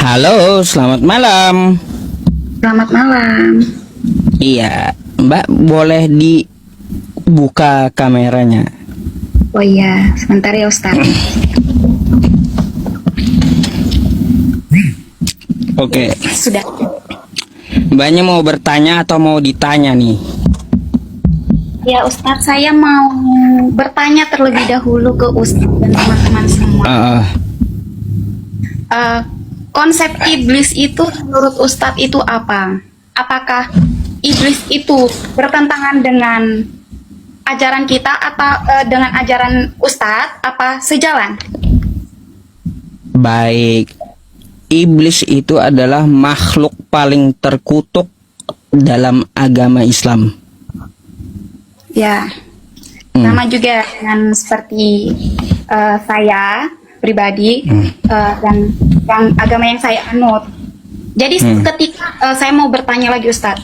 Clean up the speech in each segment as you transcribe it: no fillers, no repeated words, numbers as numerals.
Halo, selamat malam. Selamat malam. Iya, Mbak boleh dibuka kameranya? Oh iya, sebentar ya Ustaz. Oke, Sudah. Mbaknya mau bertanya atau mau ditanya nih? Ya Ustaz, saya mau bertanya terlebih dahulu ke Ustaz dan teman-teman semua. Konsep iblis itu menurut Ustadz itu apa? Apakah iblis itu bertentangan dengan ajaran kita atau dengan ajaran Ustadz? Apa sejalan? Baik, iblis itu adalah makhluk paling terkutuk dalam agama Islam. Ya, sama juga dengan seperti saya pribadi dan yang agama yang saya anut. Jadi ketika saya mau bertanya lagi Ustadz,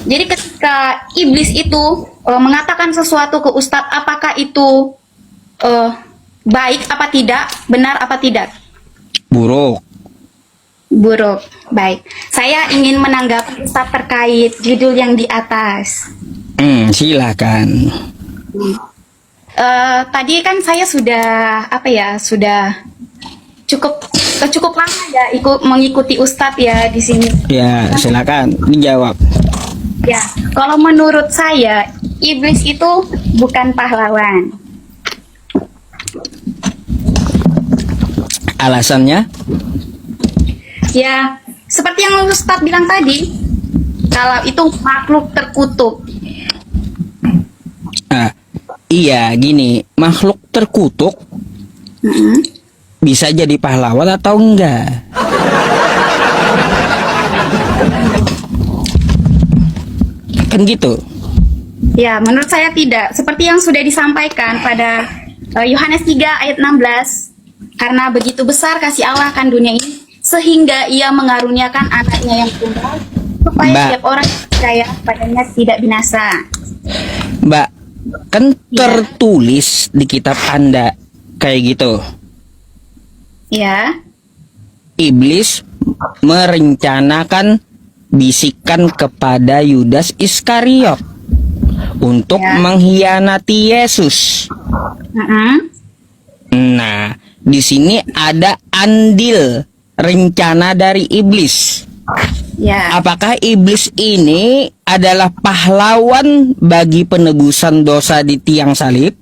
jadi ketika iblis itu mengatakan sesuatu ke Ustadz, apakah itu baik apa tidak, benar apa tidak? Buruk. Buruk. Baik. Saya ingin menanggapi Ustadz terkait judul yang di atas. Silakan. Tadi kan saya sudah cukup lama ya mengikuti Ustadz ya di sini. Ya, silakan dijawab. Ya, kalau menurut saya iblis itu bukan pahlawan. Alasannya? Ya, seperti yang Ustadz bilang tadi, kalau itu makhluk terkutuk. Iya, gini, makhluk terkutuk bisa jadi pahlawan atau enggak? Kan gitu. Ya, menurut saya tidak. Seperti yang sudah disampaikan pada Yohanes 3 ayat 16. Karena begitu besar kasih Allah akan dunia ini, sehingga ia mengaruniakan anaknya yang tunggal, supaya setiap orang percaya padanya tidak binasa. Mbak, kan tertulis di kitab Anda kayak gitu. Ya. Iblis merencanakan bisikan kepada Yudas Iskariot untuk mengkhianati Yesus. Nah, di sini ada andil rencana dari iblis. Ya. Apakah iblis ini adalah pahlawan bagi penebusan dosa di tiang salib?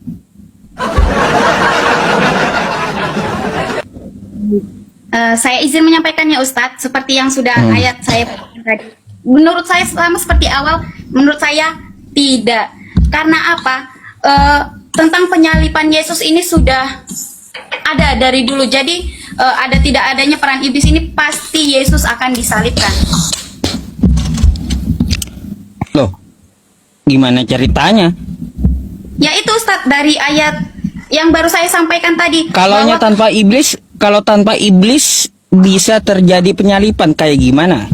Saya izin menyampaikannya Ustadz, seperti yang sudah ayat saya tadi. Menurut saya sama seperti awal, menurut saya tidak. Karena apa? Tentang penyalipan Yesus ini sudah ada dari dulu. Jadi ada tidak adanya peran iblis ini, pasti Yesus akan disalibkan. Loh, gimana ceritanya? Ya itu Ustadz, dari ayat yang baru saya sampaikan tadi. Kalau tanpa iblis bisa terjadi penyalipan kayak gimana?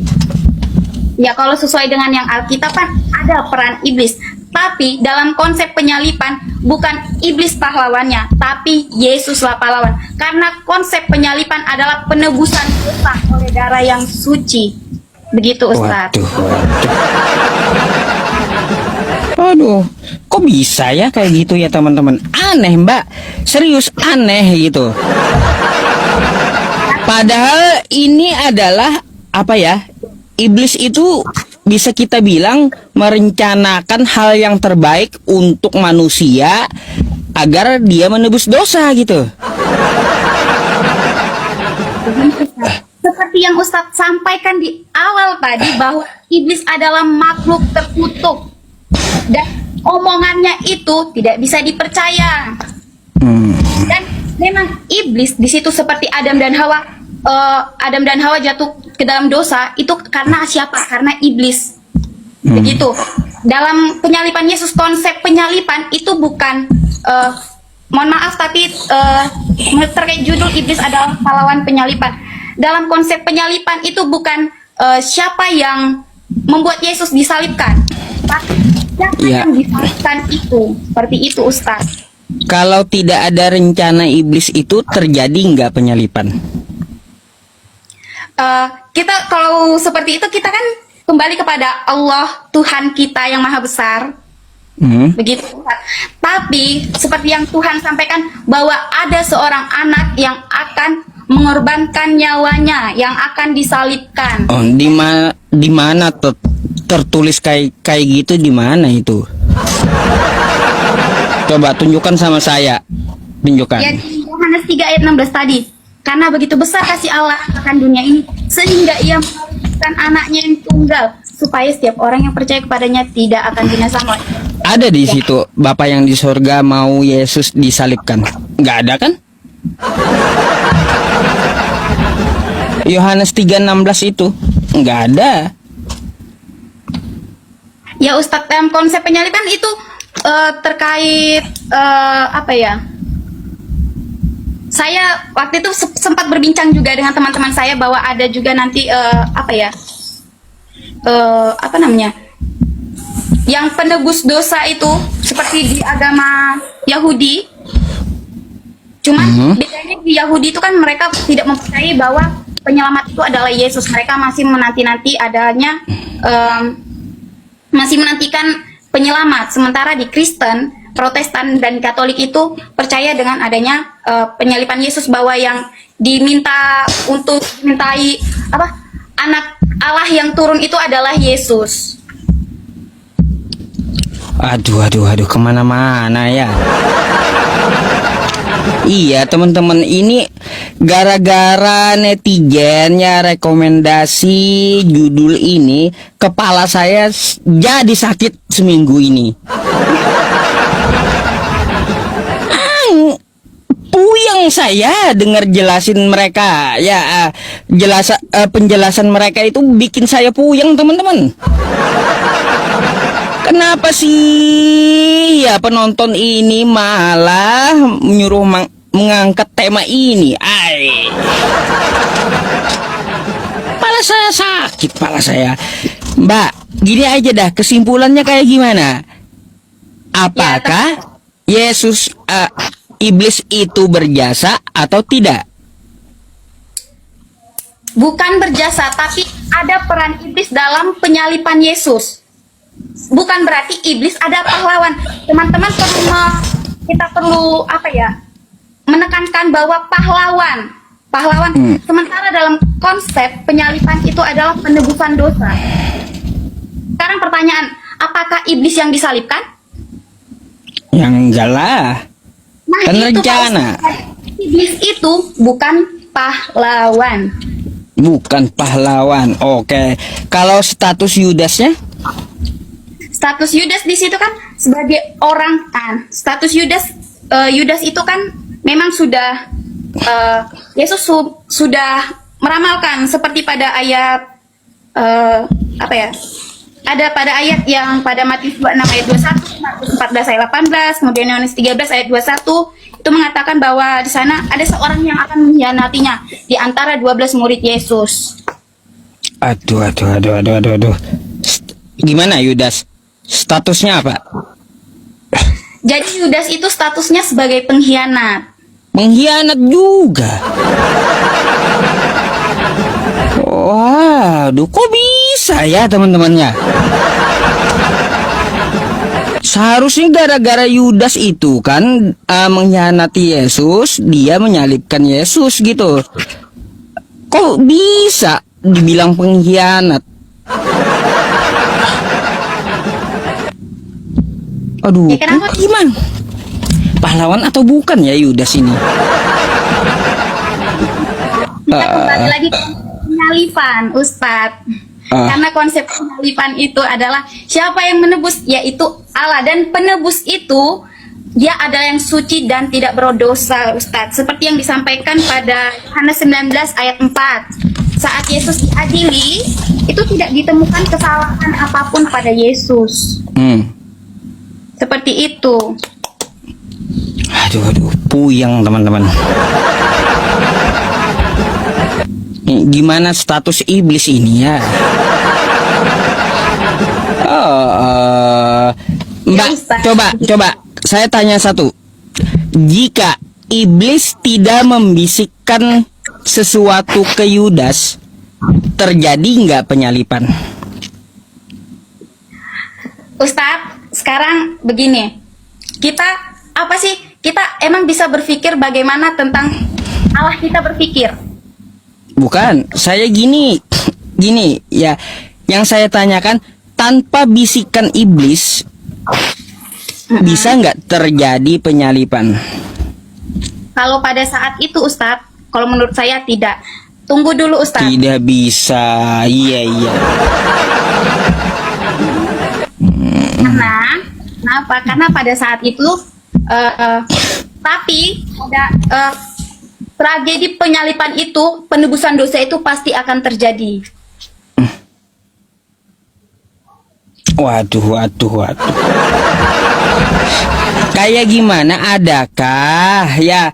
Ya kalau sesuai dengan yang Alkitab kan ada peran iblis. Tapi dalam konsep penyalipan bukan iblis pahlawannya, tapi Yesuslah pahlawan. Karena konsep penyalipan adalah penebusan dosa oleh darah yang suci. Begitu Ustaz. Aduh, kok bisa ya kayak gitu ya teman-teman? Aneh Mbak, serius aneh gitu. Padahal ini adalah apa ya? Iblis itu bisa kita bilang merencanakan hal yang terbaik untuk manusia agar dia menebus dosa gitu. Seperti yang Ustadz sampaikan di awal tadi, bahwa iblis adalah makhluk terkutuk dan omongannya itu tidak bisa dipercaya. Dan memang iblis di situ seperti Adam dan Hawa jatuh ke dalam dosa itu karena siapa? Karena iblis. Begitu. Dalam penyalipan Yesus, konsep penyalipan itu bukan mohon maaf tapi terkait judul iblis adalah pahlawan penyalipan. Dalam konsep penyalipan itu bukan siapa yang membuat Yesus disalibkan, tapi siapa yang disalibkan itu. Seperti itu Ustaz. Kalau tidak ada rencana iblis itu terjadi nggak penyalipan? kita kalau seperti itu kita kan kembali kepada Allah Tuhan kita yang maha besar. Begitu Ustaz. Tapi seperti yang Tuhan sampaikan bahwa ada seorang anak yang akan mengorbankan nyawanya, yang akan disalibkan. Oh, di mana tertulis kayak gitu, di mana itu? Coba tunjukkan sama saya. Tunjukkan. Ya di Yohanes 3 ayat 16 tadi. Karena begitu besar kasih Allah akan dunia ini sehingga ia memberikan anaknya yang tunggal supaya setiap orang yang percaya kepadanya tidak akan binasa. Ada di situ Bapak yang di surga mau Yesus disalibkan? Nggak ada kan? Yohanes 3:16 itu nggak ada. Ya Ustadz, dalam konsep penyaliban itu terkait apa ya? Saya waktu itu sempat berbincang juga dengan teman-teman saya bahwa ada juga nanti apa ya? Apa namanya? Yang penebus dosa itu seperti di agama Yahudi. Cuman bedanya di Yahudi itu kan mereka tidak mempercayai bahwa penyelamat itu adalah Yesus. Mereka masih menanti-nanti adanya masih menantikan penyelamat. Sementara di Kristen, Protestan dan Katolik itu percaya dengan adanya penyaliban Yesus, bahwa yang diminta untuk dimintai apa? Anak Allah yang turun itu adalah Yesus. Aduh, kemana-mana ya. Iya teman-teman, ini gara-gara netizen ya rekomendasi judul ini, kepala saya jadi sakit seminggu ini. Puyeng saya dengar jelasin mereka ya, penjelasan mereka itu bikin saya puyeng teman-teman. Kenapa sih ya penonton ini malah menyuruh mengangkat tema ini? Kepala saya sakit, kepala saya. Mbak, gini aja dah, kesimpulannya kayak gimana? Apakah Yesus, iblis itu berjasa atau tidak? Bukan berjasa, tapi ada peran iblis dalam penyaliban Yesus. Bukan berarti iblis ada pahlawan. Teman-teman kita perlu apa ya? Menekankan bahwa pahlawan. Sementara dalam konsep penyaliban itu adalah penebusan dosa. Sekarang pertanyaan, apakah iblis yang disalibkan? Yang enggak lah. Nah, kan itu rencana. Iblis itu bukan pahlawan. Bukan pahlawan. Oke. Kalau status Yudasnya? Status Yudas di situ kan sebagai orang kan. Status Yudas itu kan memang sudah Yesus sudah meramalkan seperti pada ayat apa ya? Ada pada ayat yang pada Matius 26 ayat 21, Markus 14 ayat 18, kemudian Yohanes 13 ayat 21 itu mengatakan bahwa di sana ada seorang yang akan mengkhianatinya di antara 12 murid Yesus. Aduh. Gimana Yudas? Statusnya apa? Jadi Yudas itu statusnya sebagai pengkhianat. Pengkhianat juga. Waduh, kok bisa ya teman-temannya? Seharusnya gara-gara Yudas itu kan mengkhianati Yesus, dia menyalibkan Yesus gitu. Kok bisa dibilang pengkhianat? Aduh, Ya, kenapa? gimana? Pahlawan atau bukan ya Yudas ini? Kita kembali lagi ke penyaliban, Ustadz. Karena konsep penyaliban itu adalah siapa yang menebus, yaitu Allah. Dan penebus itu dia adalah yang suci dan tidak berdosa, Ustadz. Seperti yang disampaikan pada Yohanes 19 ayat 4. Saat Yesus diadili, itu tidak ditemukan kesalahan apapun pada Yesus. Seperti itu. Aduh, puyeng teman-teman. Gimana status iblis ini ya? Mbak, coba saya tanya satu. Jika iblis tidak membisikkan sesuatu ke Yudas, terjadi nggak penyalipan? Ustadz, sekarang begini, kita apa sih? Kita emang bisa berpikir bagaimana tentang Allah kita berpikir? Bukan, saya gini ya, yang saya tanyakan, tanpa bisikan iblis bisa nggak terjadi penyalipan? Kalau pada saat itu Ustadz, kalau menurut saya tidak. Tunggu dulu Ustadz. Tidak bisa, iya. Kenapa? Karena pada saat itu, tapi ada tragedi penyalipan itu, penebusan dosa itu pasti akan terjadi. Waduh. Kayak gimana, adakah ya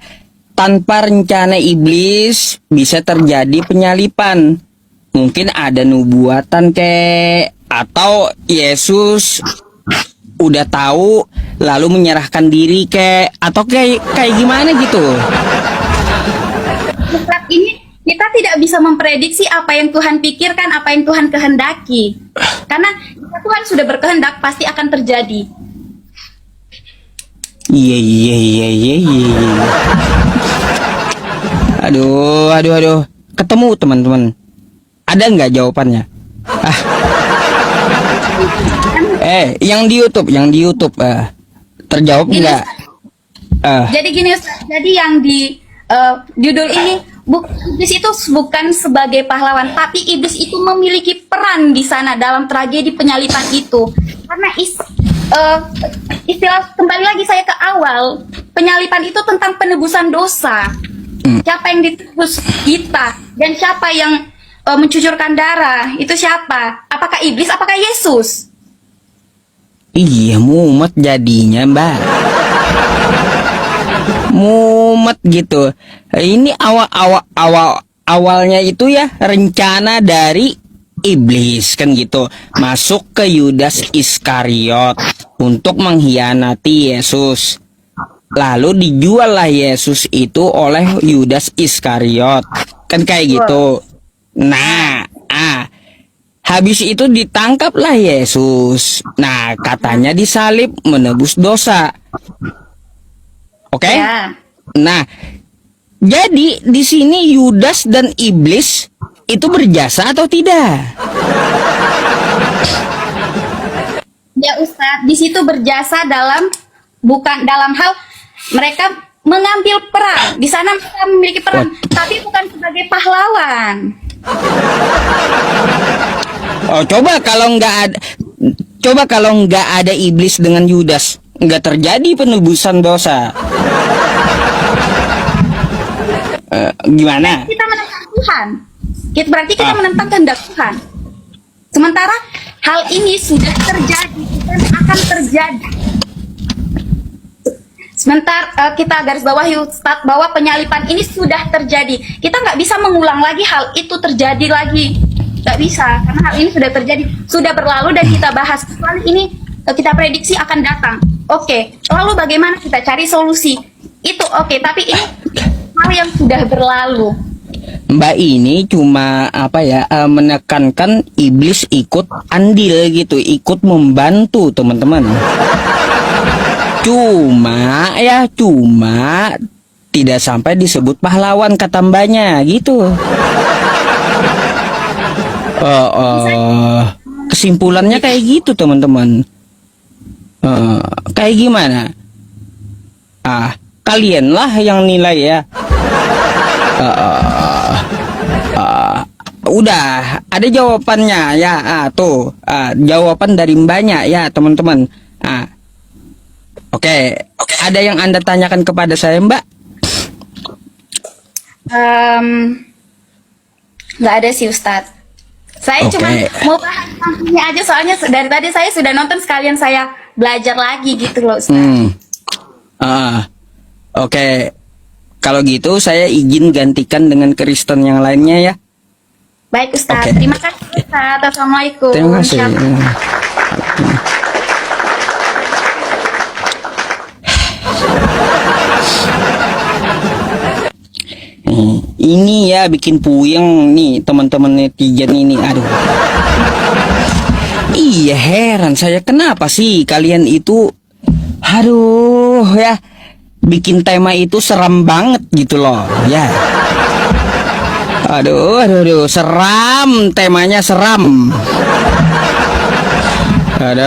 tanpa rencana iblis bisa terjadi penyalipan? Mungkin ada nubuatan atau Yesus udah tahu lalu menyerahkan diri atau kayak gimana gitu. Saat ini kita tidak bisa memprediksi apa yang Tuhan pikirkan, apa yang Tuhan kehendaki. Karena jika Tuhan sudah berkehendak pasti akan terjadi. Iya. Aduh. Ketemu teman-teman. Ada nggak jawabannya? Yang di YouTube, terjawab nggak? Jadi gini Ustaz, jadi yang di judul ini iblis itu bukan sebagai pahlawan, tapi iblis itu memiliki peran di sana dalam tragedi penyalipan itu. Karena istilah, kembali lagi saya ke awal, penyalipan itu tentang penebusan dosa. Siapa yang ditebus? Kita. Dan siapa yang mencucurkan darah? Itu siapa? Apakah iblis? Apakah Yesus? Iya, mumet jadinya, Mbak. Mumet gitu. Ini awalnya itu ya rencana dari iblis kan gitu, masuk ke Yudas Iskariot untuk mengkhianati Yesus. Lalu dijuallah Yesus itu oleh Yudas Iskariot. Kan kayak gitu. Nah, habis itu ditangkaplah Yesus. Nah, katanya disalib menebus dosa. Oke? Ya. Nah, jadi di sini Yudas dan iblis itu berjasa atau tidak? Ya Ustadz, di situ berjasa bukan dalam hal mereka mengambil peran. Di sana mereka memiliki peran, tapi bukan sebagai pahlawan. Oh, coba kalau nggak ada iblis dengan Yudas, nggak terjadi penebusan dosa. Gimana? Kita menentang Tuhan. Berarti kita menentang kehendak Tuhan. Sementara hal ini sudah terjadi dan akan terjadi. Sebentar, kita garis bawahi Ustadz bahwa penyalipan ini sudah terjadi. Kita nggak bisa mengulang lagi hal itu terjadi lagi. Nggak bisa, karena hal ini sudah terjadi, sudah berlalu dan kita bahas. Kecuali ini kita prediksi akan datang. Oke, lalu bagaimana kita cari solusi? Itu oke, tapi ini hal yang sudah berlalu. Mbak ini cuma menekankan iblis ikut andil gitu, ikut membantu teman-teman. Cuma tidak sampai disebut pahlawan kata mbaknya gitu. Kesimpulannya kayak gitu teman-teman. Kayak gimana? Kalianlah yang nilai ya. Udah ada jawabannya ya. Tuh jawaban dari mbaknya ya teman-teman. Oke. Ada yang Anda tanyakan kepada saya, Mbak? Nggak ada sih Ustadz. Saya cuma mau bahas ini aja, soalnya dari tadi saya sudah nonton, sekalian saya belajar lagi gitu loh Ustadz. Oke. Kalau gitu saya izin gantikan dengan Kristen yang lainnya ya. Baik Ustadz, terima kasih Ustadz. Assalamualaikum. Terima kasih. Ini ya bikin puyeng nih teman-teman netizen ini. Aduh. Iya, heran saya kenapa sih kalian itu, aduh ya, bikin tema itu seram banget gitu loh ya. Aduh, seram, temanya seram. Aduh.